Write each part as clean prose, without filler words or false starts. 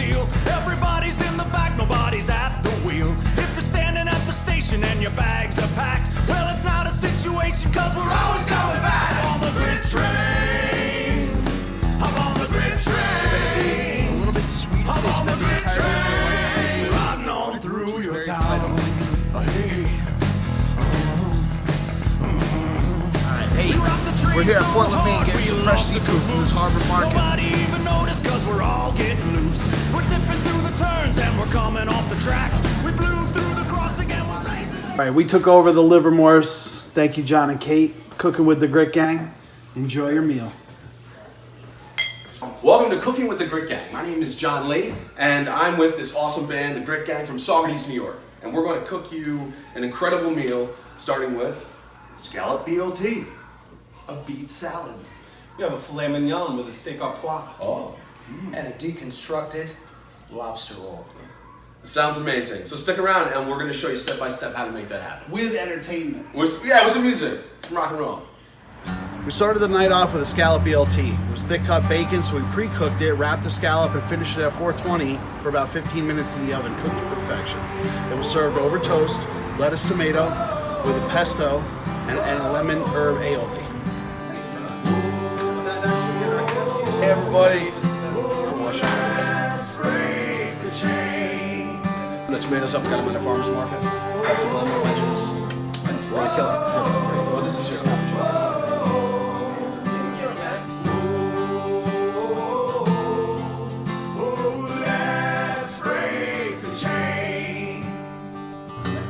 deal. Everybody's in the back, nobody's at the wheel. If you're standing at the station and your bags are packed, well, it's not a situation, cause we're always coming back. I'm on the GRiT train. I'm on the GRiT train. A little bit sweet. I'm on the GRiT train. Riding on through your town. We're here at Portland, Maine, getting some fresh seafood from this harbor market. Nobody even noticed, cause we're all getting loose. We're tipping through the turns and we're coming off the track. We blew through the crossing and we're raising. All right, we took over the Livermores. Thank you, John and Kate. Cooking with the GRiT Gang. Enjoy your meal. Welcome to Cooking with the GRiT Gang. My name is John Lee, and I'm with this awesome band, the GRiT Gang from Saugerties, New York. And we're going to cook you an incredible meal, starting with Scallop BLT, a beet salad. We have a filet mignon with a steak au pois. And a deconstructed lobster roll. It sounds amazing. So stick around, and we're going to show you step by step how to make that happen. With entertainment. With some music, some rock and roll. We started the night off with a scallop BLT. It was thick cut bacon, so we pre-cooked it, wrapped the scallop, and finished it at 420 for about 15 minutes in the oven, cooked to perfection. It was served over toast, lettuce, tomato, with a pesto, and a lemon herb aioli. Hey everybody. The tomatoes up, got them in the farmer's market. Got some lemon wedges. We're gonna kill it. Well, this is just not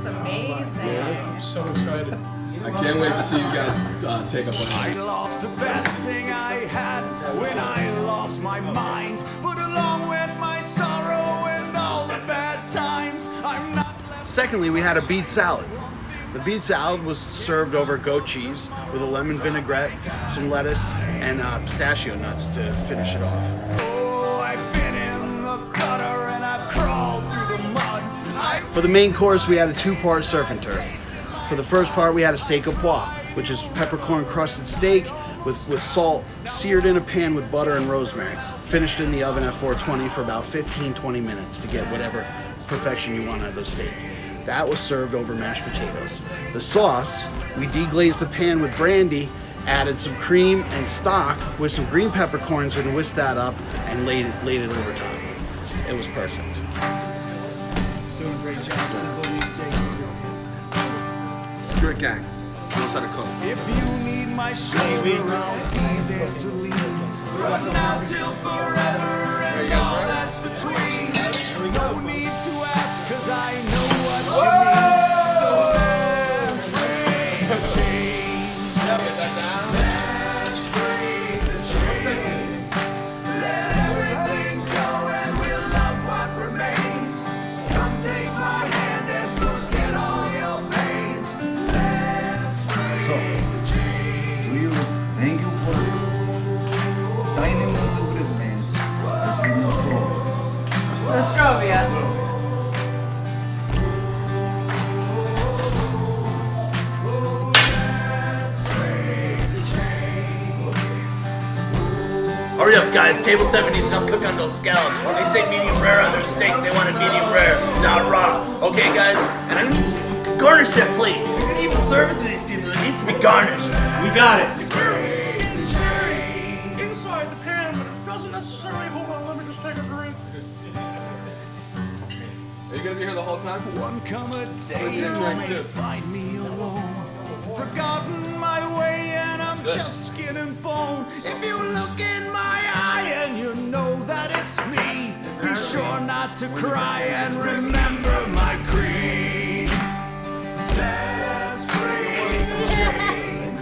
Amazing. So excited. I can't wait to see you guys take up on I lost the best thing I had when I lost my mind. But along with my sorrow and all the bad times, I'm not. Secondly, we had a beet salad. The beet salad was served over goat cheese with a lemon vinaigrette, some lettuce, and pistachio nuts to finish it off. Oh, I've been in the gutter and I've crawled through the mud. For the main course, we had a two-part surf and turf. For the first part, we had a steak au pois, which is peppercorn crusted steak with salt seared in a pan with butter and rosemary. Finished in the oven at 420 for about 15-20 minutes to get whatever perfection you want out of the steak. That was served over mashed potatoes. The sauce, we deglazed the pan with brandy, added some cream and stock with some green peppercorns and whisked that up and laid it over top. It was perfect. Doing a great job sizzling these steaks. GRiT Gang. Knows how to cook. If you need my shoulder, I'll be there to lean. From now till forever and all that's between. No need to ask, cause I know what you mean. So let's break the chains. Let's break the chains. Let everything go and we'll love what remains. Come take my hand and forget all your pains. Let's break the chains. Do you thank you for dining with the GRiT bands? It's the new store. Nostrovia. Hurry up, guys. Table 7 needs to come cook on those scallops. When they say medium rare on their steak, they want it medium rare, not raw. Okay, guys? And I need to garnish that plate. If you're going to even serve it to these people, it needs to be garnished. We got it. Inside the pan, but it doesn't necessarily. Hold on, let me just take a drink. Are you gonna be here the whole time? One come a day Drink you too. may find me alone, forgotten my way and I'm just skin and bone. If you look in my eye and you know that it's me, be sure not to cry and remember my creed. Let's breathe the chain.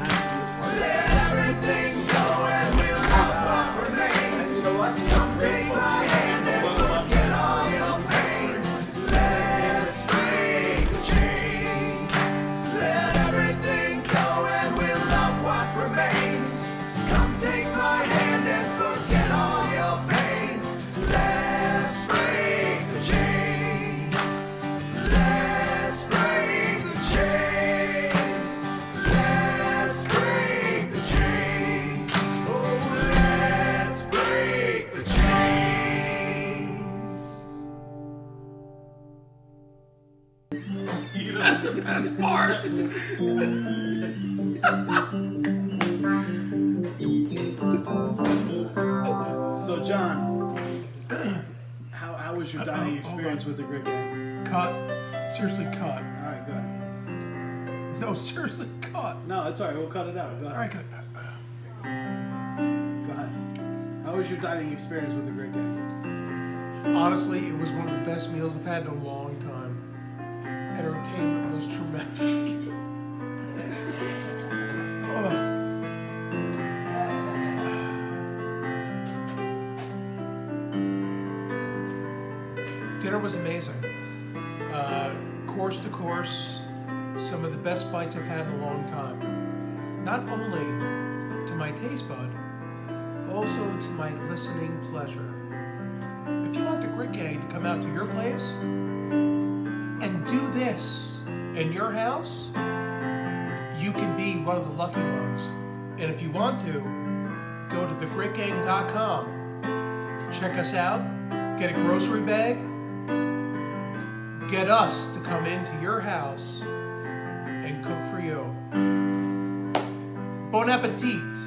Let everything go and we'll love what remains. Come take my hand and forget all your pains. Let's break the chains. Let everything go and we'll love what remains. Come take my hand and forget all your pains. Let's break the chains. best part. So, John, how was your dining experience with the Grit Gang? Cut. Seriously, cut. All right, go ahead. No, seriously, cut. No, it's all right. We'll cut it out. Go All ahead. right, good. Go ahead. How was your dining experience with the Grit Gang? Honestly, it was one of the best meals I've had in a long time. Entertainment was traumatic. Dinner was amazing. Course to course, some of the best bites I've had in a long time. Not only to my taste bud, also to my listening pleasure. If you want the Grit Gang to come out to your place and do this in your house, you can be one of the lucky ones. And if you want to, go to thegritgang.com. Check us out, get a grocery bag, get us to come into your house and cook for you. Bon appetit!